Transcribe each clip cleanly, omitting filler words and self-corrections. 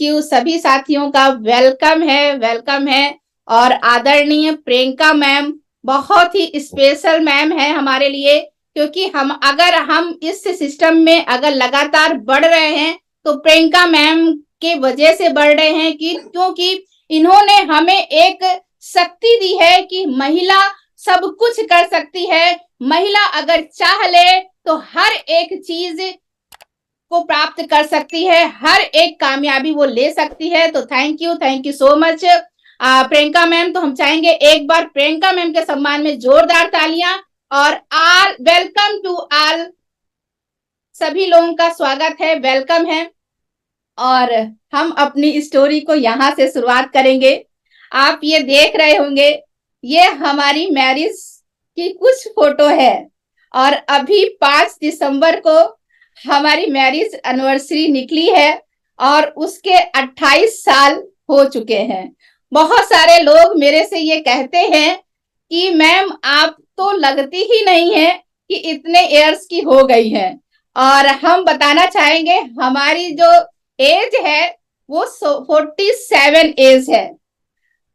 Rescue सभी साथियों का वेलकम है। और आदरणीय प्रियंका मैम बहुत ही स्पेशल मैम है हमारे लिए, क्योंकि हम इस सिस्टम में अगर लगातार बढ़ रहे हैं तो प्रियंका मैम के वजह से बढ़ रहे हैं, क्योंकि इन्होंने हमें एक शक्ति दी है कि महिला सब कुछ कर सकती है। महिला अगर चाह ले तो हर एक चीज को प्राप्त कर सकती है, हर एक कामयाबी वो ले सकती है। तो thank you so much Priyanka ma'am. तो हम चाहेंगे एक बार प्रियंका मैम के सम्मान में जोरदार तालियां। और ऑल वेलकम टू ऑल, सभी लोगों का स्वागत है, वेलकम है। और हम अपनी स्टोरी को यहां से शुरुआत करेंगे। आप ये देख रहे होंगे, ये हमारी मैरिज की कुछ फोटो है और अभी 5 दिसंबर को हमारी मैरिज एनिवर्सरी निकली है और उसके 28 साल हो चुके हैं। बहुत सारे लोग मेरे से ये कहते हैं कि मैम आप तो लगती ही नहीं है कि इतने इयर्स की हो गई हैं। और हम बताना चाहेंगे हमारी जो एज है वो 47 एज है।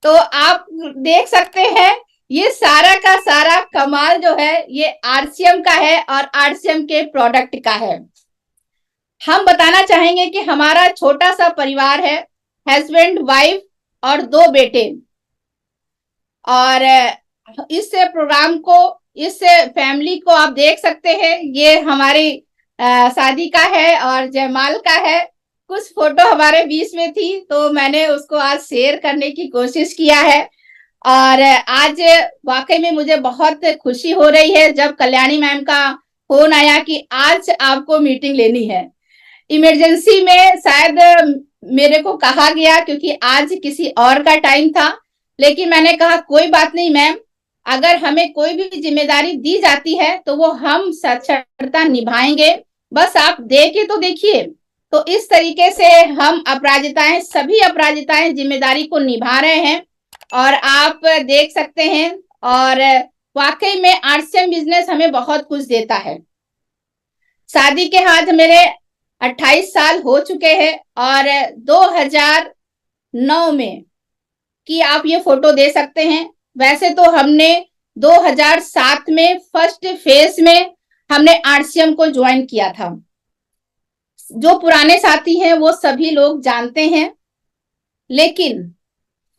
तो आप देख सकते हैं ये सारा का सारा कमाल जो है ये आरसीएम का है और आरसीएम के प्रोडक्ट का है। हम बताना चाहेंगे कि हमारा छोटा सा परिवार है, हस्बैंड वाइफ और 2 बेटे। और इस प्रोग्राम को, इस फैमिली को आप देख सकते हैं, ये हमारी शादी का है और जयमाल का है। कुछ फोटो हमारे बीच में थी तो मैंने उसको आज शेयर करने की कोशिश किया है। और आज वाकई में मुझे बहुत खुशी हो रही है जब कल्याणी मैम का फोन आया कि आज आपको मीटिंग लेनी है। इमरजेंसी में शायद मेरे को कहा गया क्योंकि आज किसी और का टाइम था, लेकिन मैंने कहा कोई बात नहीं मैम, अगर हमें कोई भी जिम्मेदारी दी जाती है तो वो हम साक्षरता निभाएंगे, बस आप दे के तो देखिए। तो इस तरीके से हम अपराजिताएं, सभी अपराजिताएं जिम्मेदारी को निभा रहे हैं और आप देख सकते हैं। और वाकई में आरसीएम बिजनेस हमें बहुत कुछ देता है। शादी के हाथ मेरे 28 साल हो चुके हैं और 2009 में कि आप ये फोटो दे सकते हैं। वैसे तो हमने 2007 में फर्स्ट फेज में हमने आरसीएम को ज्वाइन किया था। जो पुराने साथी हैं वो सभी लोग जानते हैं, लेकिन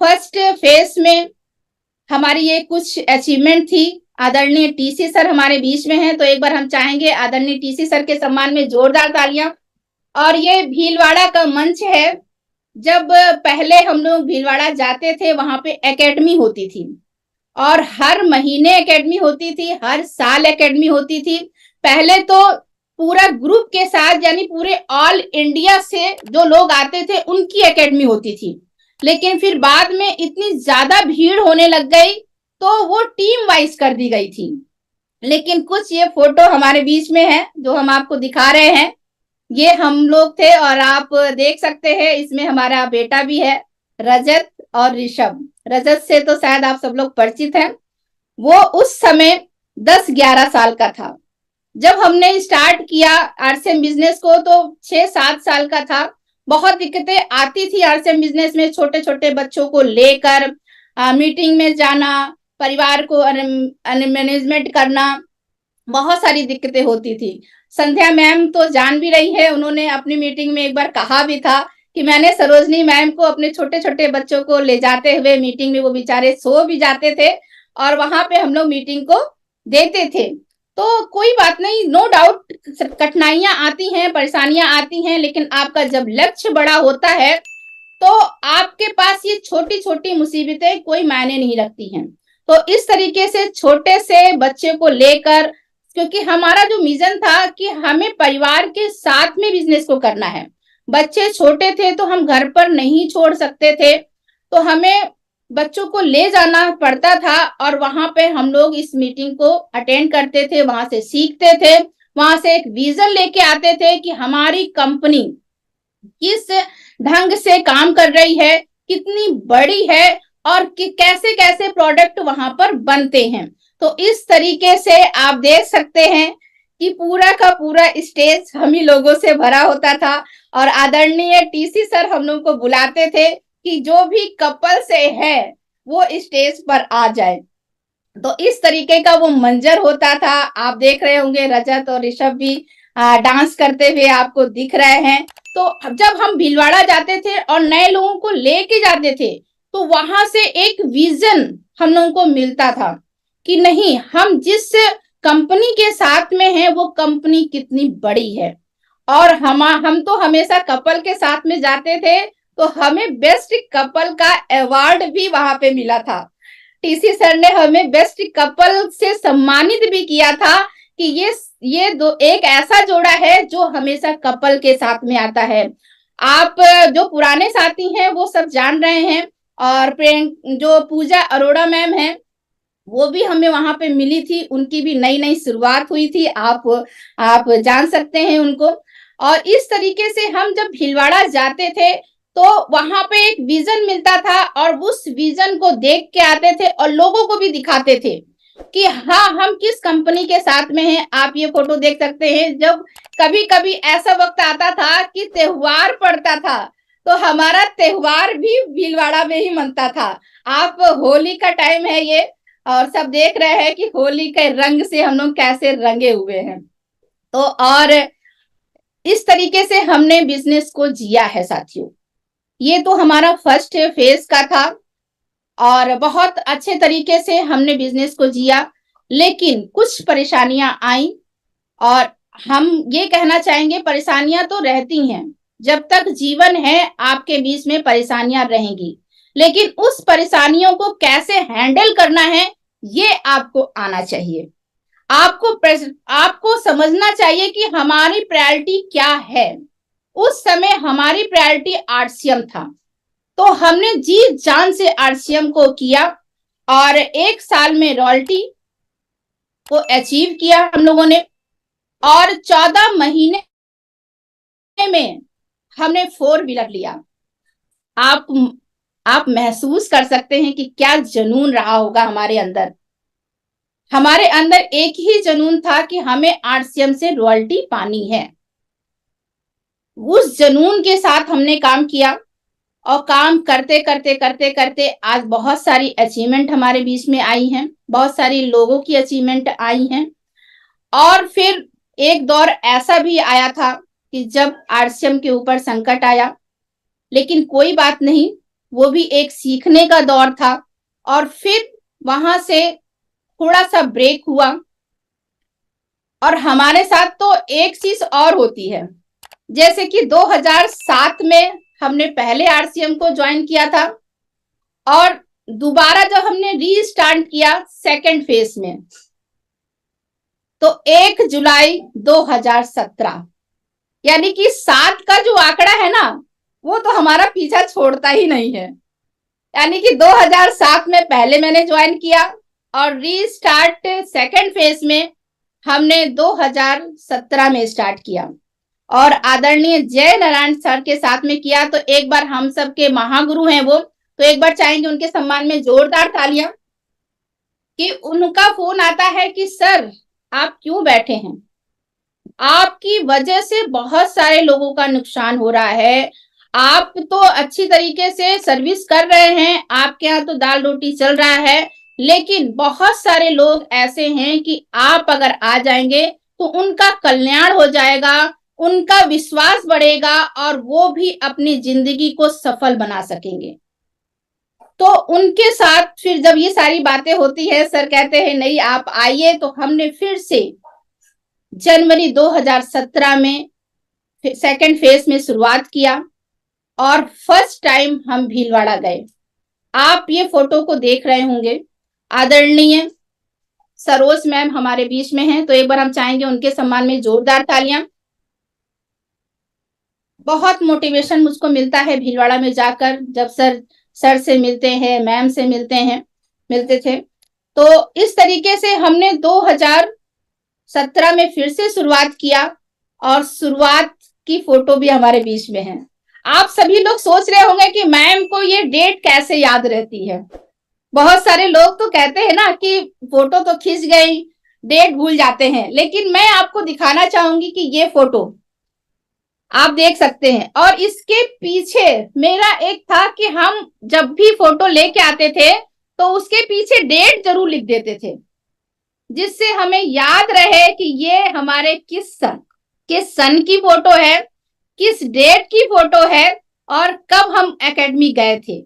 फर्स्ट फेज में हमारी ये कुछ अचीवमेंट थी। आदरणीय टीसी सर हमारे बीच में हैं, तो एक बार हम चाहेंगे आदरणीय टीसी सर के सम्मान में जोरदार तालियां। और ये भीलवाड़ा का मंच है। जब पहले हम लोग भीलवाड़ा जाते थे वहां पे एकेडमी होती थी और हर महीने एकेडमी होती थी, हर साल एकेडमी होती थी। पहले तो पूरा ग्रुप के साथ, यानी पूरे ऑल इंडिया से जो लोग आते थे उनकी एकेडमी होती थी, लेकिन फिर बाद में इतनी ज्यादा भीड़ होने लग गई तो वो टीम वाइज कर दी गई थी। लेकिन कुछ ये फोटो हमारे बीच में है जो हम आपको दिखा रहे हैं, ये हम लोग थे। और आप देख सकते हैं इसमें हमारा बेटा भी है, रजत और ऋषभ। रजत से तो शायद आप सब लोग परिचित हैं। वो उस समय 10-11 साल का था जब हमने स्टार्ट किया आरसीएम बिजनेस को, तो 6-7 साल का था। बहुत दिक्कतें आती थी आरसीएम बिजनेस में, छोटे छोटे बच्चों को लेकर मीटिंग में जाना, परिवार को मैनेजमेंट करना, बहुत सारी दिक्कतें होती थी। संध्या मैम तो जान भी रही है, उन्होंने अपनी मीटिंग में एक बार कहा भी था कि मैंने सरोजनी मैम को अपने छोटे छोटे बच्चों को ले जाते हुए मीटिंग में, वो बेचारे सो भी जाते थे और वहां पे हम लोग मीटिंग को देते थे। तो कोई बात नहीं, नो डाउट कठिनाइयां आती हैं, परेशानियां आती हैं, लेकिन आपका जब लक्ष्य बड़ा होता है तो आपके पास ये छोटी छोटी मुसीबतें कोई मायने नहीं रखती हैं। तो इस तरीके से छोटे से बच्चे को लेकर, क्योंकि हमारा जो मिशन था कि हमें परिवार के साथ में बिजनेस को करना है। बच्चे छोटे थे तो हम घर पर नहीं छोड़ सकते थे, तो हमें बच्चों को ले जाना पड़ता था और वहां पे हम लोग इस मीटिंग को अटेंड करते थे, वहां से सीखते थे, वहां से एक विजन लेके आते थे कि हमारी कंपनी किस ढंग से काम कर रही है, कितनी बड़ी है और कैसे कैसे प्रोडक्ट वहां पर बनते हैं। तो इस तरीके से आप देख सकते हैं कि पूरा का पूरा स्टेज हम ही लोगों से भरा होता था और आदरणीय टीसी सर हम लोग को बुलाते थे कि जो भी कपल से है वो स्टेज पर आ जाए। तो इस तरीके का वो मंजर होता था। आप देख रहे होंगे रजत और ऋषभ भी डांस करते हुए आपको दिख रहे हैं। तो जब हम भीलवाड़ा जाते थे और नए लोगों को लेके जाते थे तो वहां से एक विजन हम लोगों को मिलता था कि नहीं, हम जिस कंपनी के साथ में हैं वो कंपनी कितनी बड़ी है। और हम तो हमेशा कपल के साथ में जाते थे तो हमें बेस्ट कपल का अवार्ड भी वहां पे मिला था। टीसी सर ने हमें बेस्ट कपल से सम्मानित भी किया था कि ये दो एक ऐसा जोड़ा है जो हमेशा कपल के साथ में आता है। आप जो पुराने साथी हैं वो सब जान रहे हैं। और जो पूजा अरोड़ा मैम है वो भी हमें वहां पे मिली थी, उनकी भी नई नई शुरुआत हुई थी, आप जान सकते हैं उनको। और इस तरीके से हम जब भीलवाड़ा जाते थे तो वहां पे एक विजन मिलता था और उस विजन को देख के आते थे और लोगों को भी दिखाते थे कि हाँ, हम किस कंपनी के साथ में हैं। आप ये फोटो देख सकते हैं। जब कभी कभी ऐसा वक्त आता था कि त्योहार पड़ता था तो हमारा त्योहार भी भीलवाड़ा में ही मनता था। आप होली का टाइम है ये और सब देख रहे हैं कि होली के रंग से हम लोग कैसे रंगे हुए हैं। तो और इस तरीके से हमने बिजनेस को जिया है साथियों। ये तो हमारा फर्स्ट फेज का था और बहुत अच्छे तरीके से हमने बिजनेस को जिया। लेकिन कुछ परेशानियां आई और हम ये कहना चाहेंगे परेशानियां तो रहती हैं, जब तक जीवन है आपके बीच में परेशानियां रहेंगी। लेकिन उस परेशानियों को कैसे हैंडल करना है ये आपको आना चाहिए। आपको समझना चाहिए कि हमारी प्रायोरिटी क्या है। उस समय हमारी प्रायोरिटी आरसीएम था तो हमने जी जान से आरसीएम को किया और 1 साल में रॉयल्टी को अचीव किया हम लोगों ने। और 14 महीने में हमने 4 व्हीलर लिया। आप आप महसूस कर सकते हैं कि क्या जुनून रहा होगा हमारे अंदर। हमारे अंदर एक ही जुनून था कि हमें आरसीएम से रॉयल्टी पानी है। उस जुनून के साथ हमने काम किया और काम करते करते करते करते आज बहुत सारी अचीवमेंट हमारे बीच में आई हैं, बहुत सारी लोगों की अचीवमेंट आई हैं। और फिर एक दौर ऐसा भी आया था कि जब आरसीएम के ऊपर संकट आया, लेकिन कोई बात नहीं, वो भी एक सीखने का दौर था। और फिर वहां से थोड़ा सा ब्रेक हुआ। और हमारे साथ तो एक चीज और होती है, जैसे कि 2007 में हमने पहले आरसीएम को ज्वाइन किया था और दोबारा जब हमने रीस्टार्ट किया सेकंड फेज में तो 1 जुलाई 2017, यानी कि 7 का जो आंकड़ा है ना वो तो हमारा पीछा छोड़ता ही नहीं है। यानी कि 2007 में पहले मैंने ज्वाइन किया और रीस्टार्ट सेकंड फेज में हमने 2017 में स्टार्ट किया और आदरणीय जय नारायण सर के साथ में किया। तो एक बार हम सबके महागुरु हैं वो, तो एक बार चाहेंगे उनके सम्मान में जोरदार तालियां। कि उनका फोन आता है कि सर आप क्यों बैठे हैं, आपकी वजह से बहुत सारे लोगों का नुकसान हो रहा है। आप तो अच्छी तरीके से सर्विस कर रहे हैं, आपके यहाँ तो दाल रोटी चल रहा है, लेकिन बहुत सारे लोग ऐसे हैं कि आप अगर आ जाएंगे तो उनका कल्याण हो जाएगा, उनका विश्वास बढ़ेगा और वो भी अपनी जिंदगी को सफल बना सकेंगे। तो उनके साथ फिर जब ये सारी बातें होती है, सर कहते हैं नहीं आप आइए। तो हमने फिर से जनवरी 2017 में सेकंड फेज में शुरुआत किया और फर्स्ट टाइम हम भीलवाड़ा गए। आप ये फोटो को देख रहे होंगे, आदरणीय सरोज मैम हमारे बीच में हैं, तो एक बार हम चाहेंगे उनके सम्मान में जोरदार तालियां। बहुत मोटिवेशन मुझको मिलता है भीलवाड़ा में जाकर, जब सर से मिलते हैं, मैम से मिलते थे। तो इस तरीके से हमने 2017 में फिर से शुरुआत किया और शुरुआत की फोटो भी हमारे बीच में है। आप सभी लोग सोच रहे होंगे कि मैम को ये डेट कैसे याद रहती है। बहुत सारे लोग तो कहते हैं ना कि फोटो तो खींच गई, डेट भूल जाते हैं। लेकिन मैं आपको दिखाना चाहूंगी कि ये फोटो आप देख सकते हैं, और इसके पीछे मेरा एक था कि हम जब भी फोटो लेके आते थे तो उसके पीछे डेट जरूर लिख देते थे, जिससे हमें याद रहे कि ये हमारे किस सन की फोटो है, किस डेट की फोटो है, और कब हम एकेडमी गए थे।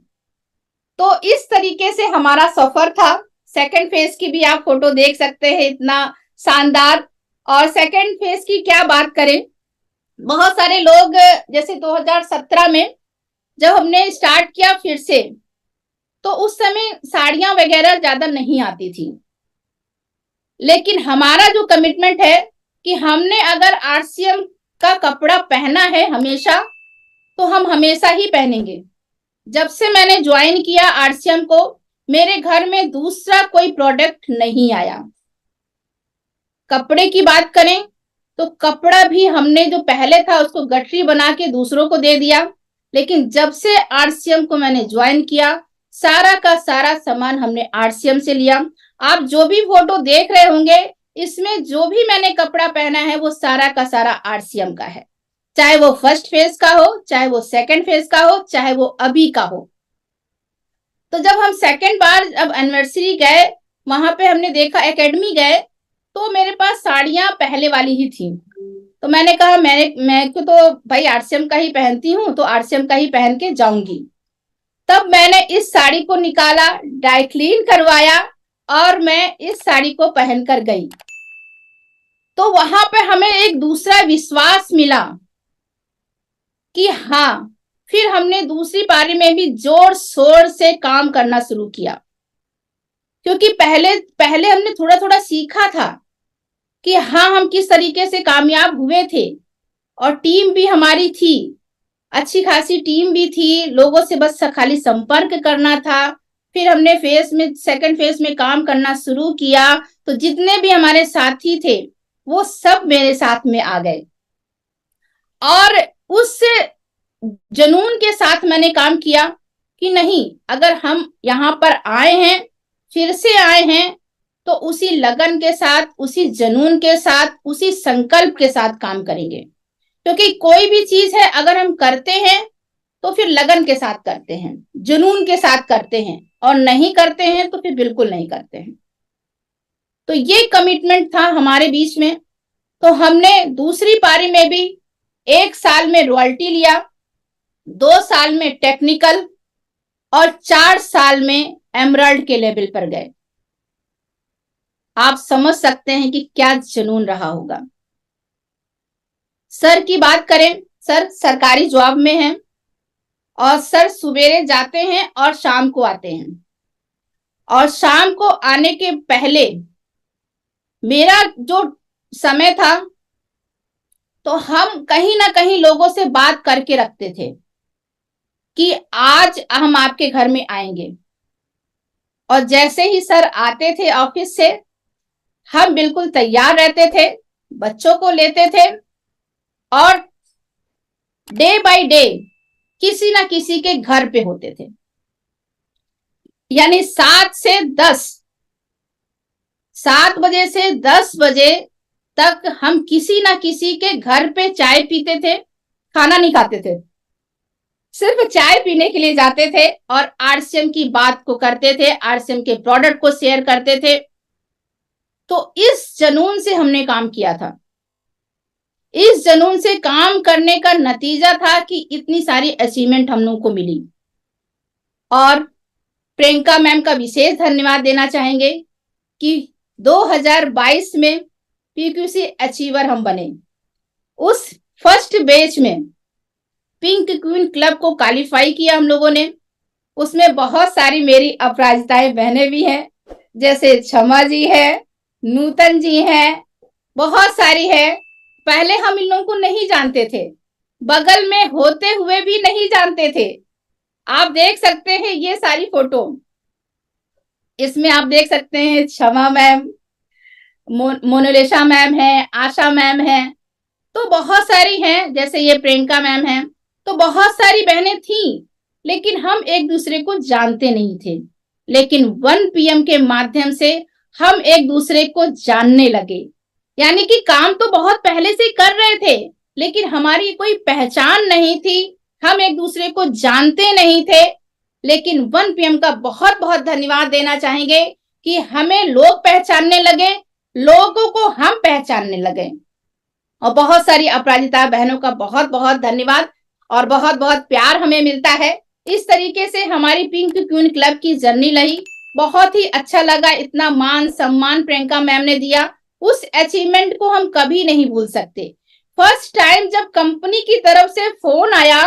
तो इस तरीके से हमारा सफर था। सेकंड फेज की भी आप फोटो देख सकते हैं, इतना शानदार। और सेकंड फेज की क्या बात करें, बहुत सारे लोग, जैसे 2017 में जब हमने स्टार्ट किया फिर से, तो उस समय साड़ियां वगैरह ज्यादा नहीं आती थी। लेकिन हमारा जो कमिटमेंट है कि हमने अगर आरसीएम का कपड़ा पहना है हमेशा, तो हम हमेशा ही पहनेंगे। जब से मैंने ज्वाइन किया आरसीएम को, मेरे घर में दूसरा कोई प्रोडक्ट नहीं आया। कपड़े की बात करें तो कपड़ा भी हमने जो पहले था उसको गठरी बना के दूसरों को दे दिया। लेकिन जब से आरसीएम को मैंने ज्वाइन किया, सारा का सारा सामान हमने आरसीएम से लिया। आप जो भी फोटो देख रहे होंगे, इसमें जो भी मैंने कपड़ा पहना है वो सारा का सारा आरसीएम का है, चाहे वो फर्स्ट फेज का हो, चाहे वो सेकंड फेज का हो, चाहे वो अभी का हो। तो जब हम सेकंड बार जब एनिवर्सरी गए, वहां पे हमने देखा, एकेडमी गए, तो मेरे पास साड़ियां पहले वाली ही थी। तो मैंने कहा मैं तो भाई आरसीएम का ही पहनती हूँ, तो आरसीएम का ही पहन के जाऊंगी। तब मैंने इस साड़ी को निकाला, ड्राई क्लीन करवाया, और मैं इस साड़ी को पहनकर गई। तो वहां पे हमें एक दूसरा विश्वास मिला कि हाँ, फिर हमने दूसरी पारी में भी जोर शोर से काम करना शुरू किया, क्योंकि पहले पहले हमने थोड़ा थोड़ा सीखा था कि हाँ, हम किस तरीके से कामयाब हुए थे। और टीम भी हमारी थी, अच्छी खासी टीम भी थी, लोगों से बस खाली संपर्क करना था। फिर हमने सेकंड फेज में काम करना शुरू किया, तो जितने भी हमारे साथी थे वो सब मेरे साथ में आ गए, और उस जुनून के साथ मैंने काम किया कि नहीं, अगर हम यहाँ पर आए हैं, फिर से आए हैं, तो उसी लगन के साथ, उसी जुनून के साथ, उसी संकल्प के साथ काम करेंगे। क्योंकि कोई भी चीज है अगर हम करते हैं तो फिर लगन के साथ करते हैं, जुनून के साथ करते हैं, और नहीं करते हैं तो फिर बिल्कुल नहीं करते हैं। तो ये कमिटमेंट था हमारे बीच में। तो हमने दूसरी पारी में भी 1 साल में रॉयल्टी लिया, 2 साल में टेक्निकल, और 4 साल में एमराल्ड के लेवल पर गए। आप समझ सकते हैं कि क्या जुनून रहा होगा। सर की बात करें, सर सरकारी जॉब में हैं, और सर सवेरे जाते हैं और शाम को आते हैं। और शाम को आने के पहले मेरा जो समय था, तो हम कहीं ना कहीं लोगों से बात करके रखते थे कि आज हम आपके घर में आएंगे। और जैसे ही सर आते थे ऑफिस से, हम बिल्कुल तैयार रहते थे, बच्चों को लेते थे, और डे बाय डे किसी ना किसी के घर पे होते थे। यानी 7 बजे से 10 बजे तक हम किसी ना किसी के घर पे चाय पीते थे, खाना नहीं खाते थे, सिर्फ चाय पीने के लिए जाते थे, और आरसीएम की बात को करते थे, आरसीएम के प्रोडक्ट को शेयर करते थे। तो इस जुनून से हमने काम किया था। इस जुनून से काम करने का नतीजा था कि इतनी सारी अचीवमेंट हम लोगों को मिली। और प्रियंका मैम का विशेष धन्यवाद देना चाहेंगे कि 2022 में पीक्यूसी अचीवर हम बने। उस फर्स्ट बैच में पिंक क्वीन क्लब को क्वालिफाई किया हम लोगों ने। उसमें बहुत सारी मेरी अपराजिताएं बहनें भी हैं, जैसे क्षमा जी है, नूतन जी हैं, बहुत सारी है। पहले हम इन लोगों को नहीं जानते थे, बगल में होते हुए भी नहीं जानते थे। आप देख सकते हैं ये सारी फोटो, इसमें आप देख सकते हैं क्षमा मैम, मोनालिसा मैम है, आशा मैम है, तो बहुत सारी हैं, जैसे ये प्रियंका मैम है। तो बहुत सारी बहनें थी, लेकिन हम एक दूसरे को जानते नहीं थे। लेकिन 1 PM के माध्यम से हम एक दूसरे को जानने लगे। यानी कि काम तो बहुत पहले से कर रहे थे, लेकिन हमारी कोई पहचान नहीं थी, हम एक दूसरे को जानते नहीं थे। लेकिन 1PM का बहुत बहुत धन्यवाद देना चाहेंगे कि हमें लोग पहचानने लगे, लोगों को हम पहचानने लगे। और बहुत सारी अपराजिता बहनों का बहुत बहुत धन्यवाद और बहुत बहुत प्यार हमें मिलता है। इस तरीके से हमारी पिंक क्वीन क्लब की जर्नी रही। बहुत ही अच्छा लगा, इतना मान सम्मान प्रियंका मैम ने दिया, उस अचीवमेंट को हम कभी नहीं भूल सकते। फर्स्ट टाइम जब कंपनी की तरफ से फोन आया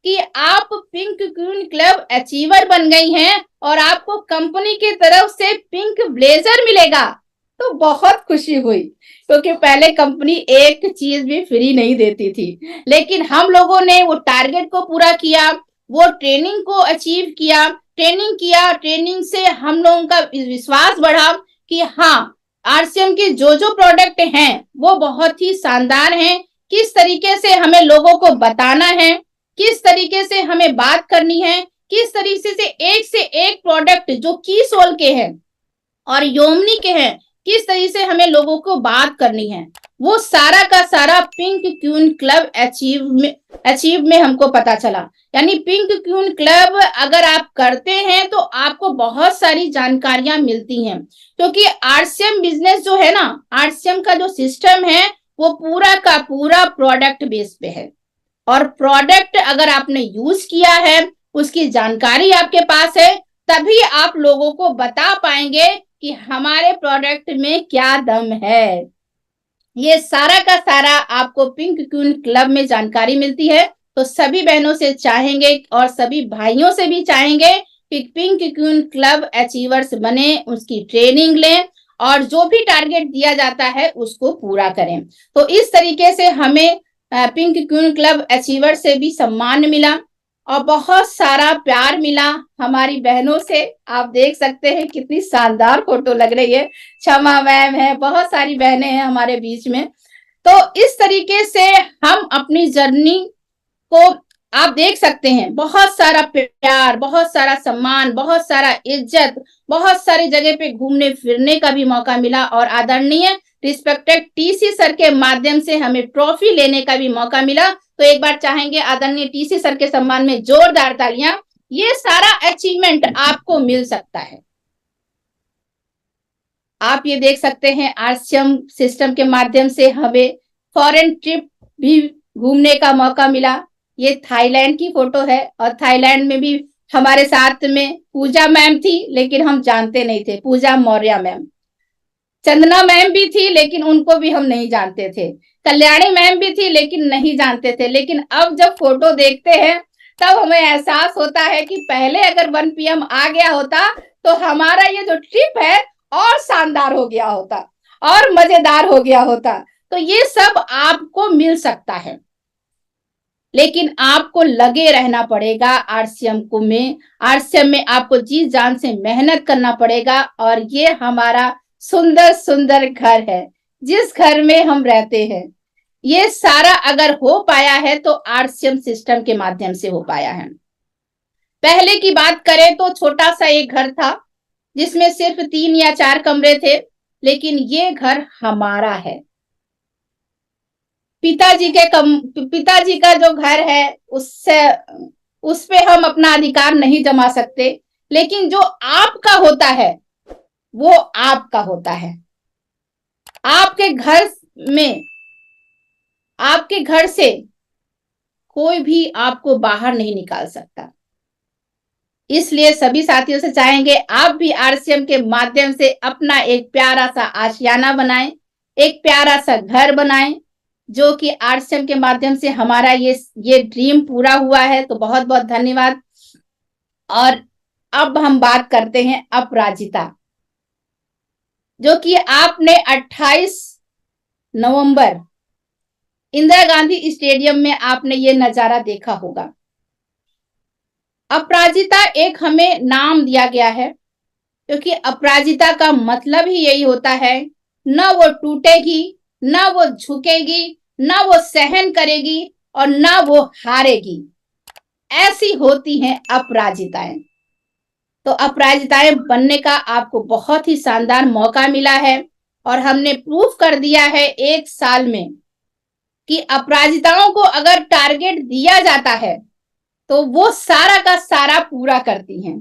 कि आप पिंक क्वीन क्लब अचीवर बन गई हैं और आपको कंपनी की तरफ से पिंक ब्लेजर मिलेगा, तो बहुत खुशी हुई, क्योंकि पहले कंपनी एक चीज भी फ्री नहीं देती थी। लेकिन हम लोगों ने वो टारगेट को पूरा किया, वो ट्रेनिंग को अचीव किया, ट्रेनिंग से हम लोगों का विश्वास बढ़ा कि हाँ, RCM के जो प्रोडक्ट हैं वो बहुत ही शानदार हैं। किस तरीके से हमें लोगों को बताना है, किस तरीके से हमें बात करनी है, किस तरीके से एक प्रोडक्ट जो कीसोल के हैं और योमनी के हैं, किस तरीके से हमें लोगों को बात करनी है, वो सारा का सारा पिंक क्वीन क्लब अचीव में हमको पता चला। यानी पिंक क्वीन क्लब अगर आप करते हैं तो आपको बहुत सारी जानकारियां मिलती हैं, क्योंकि RCM बिजनेस जो है ना, RCM का जो सिस्टम है वो पूरा का पूरा प्रोडक्ट बेस पे है। और प्रोडक्ट अगर आपने यूज किया है, उसकी जानकारी आपके पास है, तभी आप लोगों को बता पाएंगे कि हमारे प्रोडक्ट में क्या दम है। ये सारा का सारा आपको पिंक क्वीन क्लब में जानकारी मिलती है। तो सभी बहनों से चाहेंगे और सभी भाइयों से भी चाहेंगे कि पिंक क्वीन क्लब अचीवर्स बने, उसकी ट्रेनिंग लें और जो भी टारगेट दिया जाता है उसको पूरा करें। तो इस तरीके से हमें पिंक क्वीन क्लब अचीवर से भी सम्मान मिला और बहुत सारा प्यार मिला हमारी बहनों से। आप देख सकते हैं कितनी शानदार फोटो लग रही है, क्षमा मैम है, बहुत सारी बहनें हैं हमारे बीच में। तो इस तरीके से हम अपनी जर्नी को आप देख सकते हैं, बहुत सारा प्यार, बहुत सारा सम्मान, बहुत सारा इज्जत, बहुत सारी जगह पे घूमने फिरने का भी मौका मिला और आदरणीय रिस्पेक्टेड TC सर के माध्यम से हमें ट्रॉफी लेने का भी मौका मिला। तो एक बार चाहेंगे आदरणीय TC सर के सम्मान में जोरदार तालियां। ये सारा अचीवमेंट आपको मिल सकता है। आप ये देख सकते हैं RCM सिस्टम के माध्यम से हमें फॉरेन ट्रिप भी घूमने का मौका मिला। ये थाईलैंड की फोटो है और थाईलैंड में भी हमारे साथ में पूजा मैम थी, लेकिन हम जानते नहीं थे, पूजा मौर्य मैम। चंदना मैम भी थी, लेकिन उनको भी हम नहीं जानते थे। कल्याणी मैम भी थी, लेकिन नहीं जानते थे। लेकिन अब जब फोटो देखते हैं तब हमें एहसास होता है कि पहले अगर 1PM आ गया होता तो हमारा ये जो ट्रिप है और शानदार हो गया होता और मजेदार हो गया होता। तो ये सब आपको मिल सकता है, लेकिन आपको लगे रहना पड़ेगा RCM में आपको जी जान से मेहनत करना पड़ेगा। और ये हमारा सुंदर सुंदर घर है जिस घर में हम रहते हैं। ये सारा अगर हो पाया है तो RCM सिस्टम के माध्यम से हो पाया है। पहले की बात करें तो छोटा सा एक घर था जिसमें सिर्फ 3 या 4 कमरे थे, लेकिन ये घर हमारा है। पिताजी का जो घर है उस पे हम अपना अधिकार नहीं जमा सकते, लेकिन जो आपका होता है वो आपका होता है। आपके घर से कोई भी आपको बाहर नहीं निकाल सकता। इसलिए सभी साथियों से चाहेंगे आप भी RCM के माध्यम से अपना एक प्यारा सा आशियाना बनाएं, एक प्यारा सा घर बनाएं, जो कि RCM के माध्यम से हमारा ये ड्रीम पूरा हुआ है। तो बहुत बहुत धन्यवाद। और अब हम बात करते हैं अपराजिता, जो कि आपने 28 नवंबर इंदिरा गांधी स्टेडियम में आपने ये नजारा देखा होगा। अपराजिता एक हमें नाम दिया गया है, क्योंकि अपराजिता का मतलब ही यही होता है, न वो टूटेगी, न वो झुकेगी, न वो सहन करेगी और न वो हारेगी। ऐसी होती हैं अपराजिताएं। तो अपराजिताएं बनने का आपको बहुत ही शानदार मौका मिला है और हमने प्रूफ कर दिया है 1 साल में कि अपराजिताओं को अगर टारगेट दिया जाता है तो वो सारा का सारा पूरा करती हैं,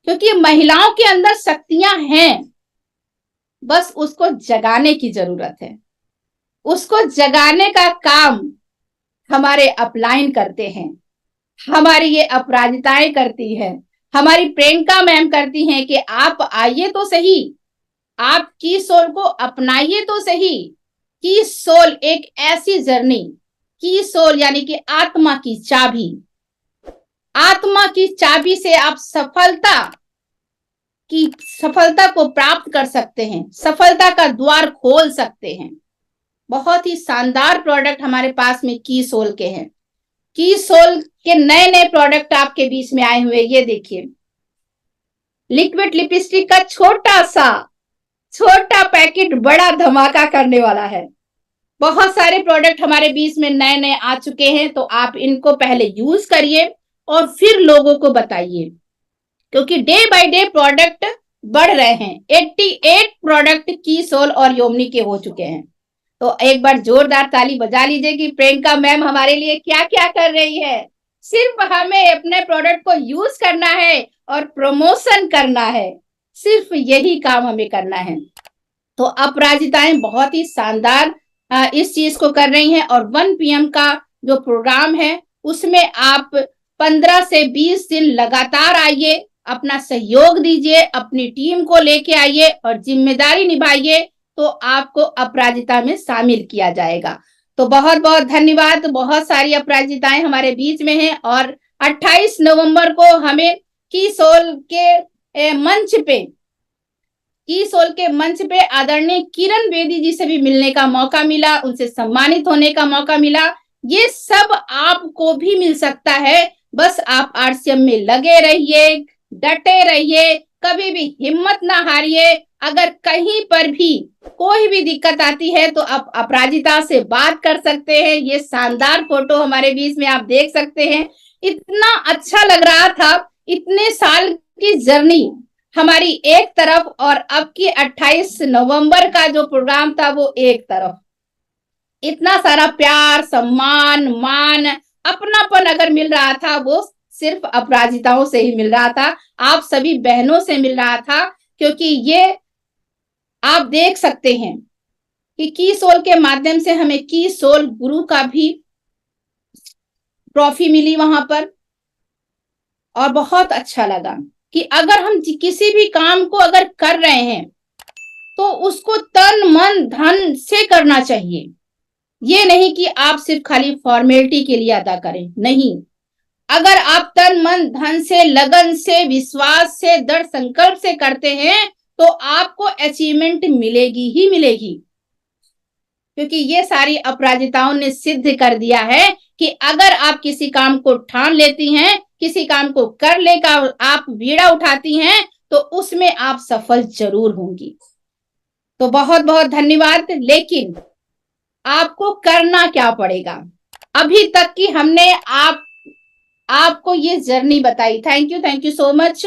क्योंकि महिलाओं के अंदर शक्तियां हैं, बस उसको जगाने की जरूरत है। उसको जगाने का काम हमारे अपलाइन करते हैं, हमारी ये अपराजिताएं करती है, हमारी प्रियंका मैम करती हैं कि आप आइए तो सही, आप की सोल को अपनाइए तो सही। की सोल एक ऐसी जर्नी, की सोल यानी कि आत्मा की चाबी, आत्मा की चाबी से आप सफलता को प्राप्त कर सकते हैं, सफलता का द्वार खोल सकते हैं। बहुत ही शानदार प्रोडक्ट हमारे पास में की सोल के हैं। की सोल के नए नए प्रोडक्ट आपके बीच में आए हुए, ये देखिए लिक्विड लिपस्टिक का छोटा पैकेट बड़ा धमाका करने वाला है। बहुत सारे प्रोडक्ट हमारे बीच में नए नए आ चुके हैं, तो आप इनको पहले यूज करिए और फिर लोगों को बताइए, क्योंकि डे बाय डे प्रोडक्ट बढ़ रहे हैं। 88 प्रोडक्ट की सोल और योमनी के हो चुके हैं। तो एक बार जोरदार ताली बजा लीजिए कि प्रियंका मैम हमारे लिए क्या क्या कर रही है। सिर्फ हमें अपने प्रोडक्ट को यूज करना है और प्रमोशन करना है, सिर्फ यही काम हमें करना है। तो अपराजिताएं बहुत ही शानदार इस चीज को कर रही हैं। और 1 PM का जो प्रोग्राम है उसमें आप 15 से 20 दिन लगातार आइए, अपना सहयोग दीजिए, अपनी टीम को लेके आइए और जिम्मेदारी निभाइए, तो आपको अपराजिता में शामिल किया जाएगा। तो बहुत बहुत धन्यवाद। बहुत सारी अपराजिताएं हमारे बीच में हैं और 28 नवंबर को हमें की सोल के मंच पे आदरणीय किरण बेदी जी से भी मिलने का मौका मिला, उनसे सम्मानित होने का मौका मिला। ये सब आपको भी मिल सकता है, बस आप RCM में लगे रहिए, डटे रहिए, कभी भी हिम्मत ना हारिए। अगर कहीं पर भी कोई भी दिक्कत आती है तो आप अपराजिता से बात कर सकते हैं। ये शानदार फोटो हमारे बीच में आप देख सकते हैं। इतना अच्छा लग रहा था, इतने साल की जर्नी हमारी एक तरफ और अब की 28 नवंबर का जो प्रोग्राम था वो एक तरफ। इतना सारा प्यार, सम्मान, मान, अपनापन अगर मिल रहा था वो सिर्फ अपराजिताओं से ही मिल रहा था, आप सभी बहनों से मिल रहा था। क्योंकि ये आप देख सकते हैं कि की सोल के माध्यम से हमें की सोल गुरु का भी ट्रॉफी मिली वहां पर, और बहुत अच्छा लगा कि अगर हम किसी भी काम को अगर कर रहे हैं तो उसको तन मन धन से करना चाहिए। ये नहीं कि आप सिर्फ खाली फॉर्मेलिटी के लिए अदा करें, नहीं। अगर आप तन मन धन से, लगन से, विश्वास से, दृढ़ संकल्प से करते हैं तो आपको अचीवमेंट मिलेगी ही मिलेगी। क्योंकि ये सारी अपराजिताओं ने सिद्ध कर दिया है कि अगर आप किसी काम को ठान लेती हैं, किसी काम को कर लेकर आप बीड़ा उठाती हैं, तो उसमें आप सफल जरूर होंगी। तो बहुत बहुत धन्यवाद। लेकिन आपको करना क्या पड़ेगा? अभी तक की हमने आपको ये जर्नी बताई। Thank you so much.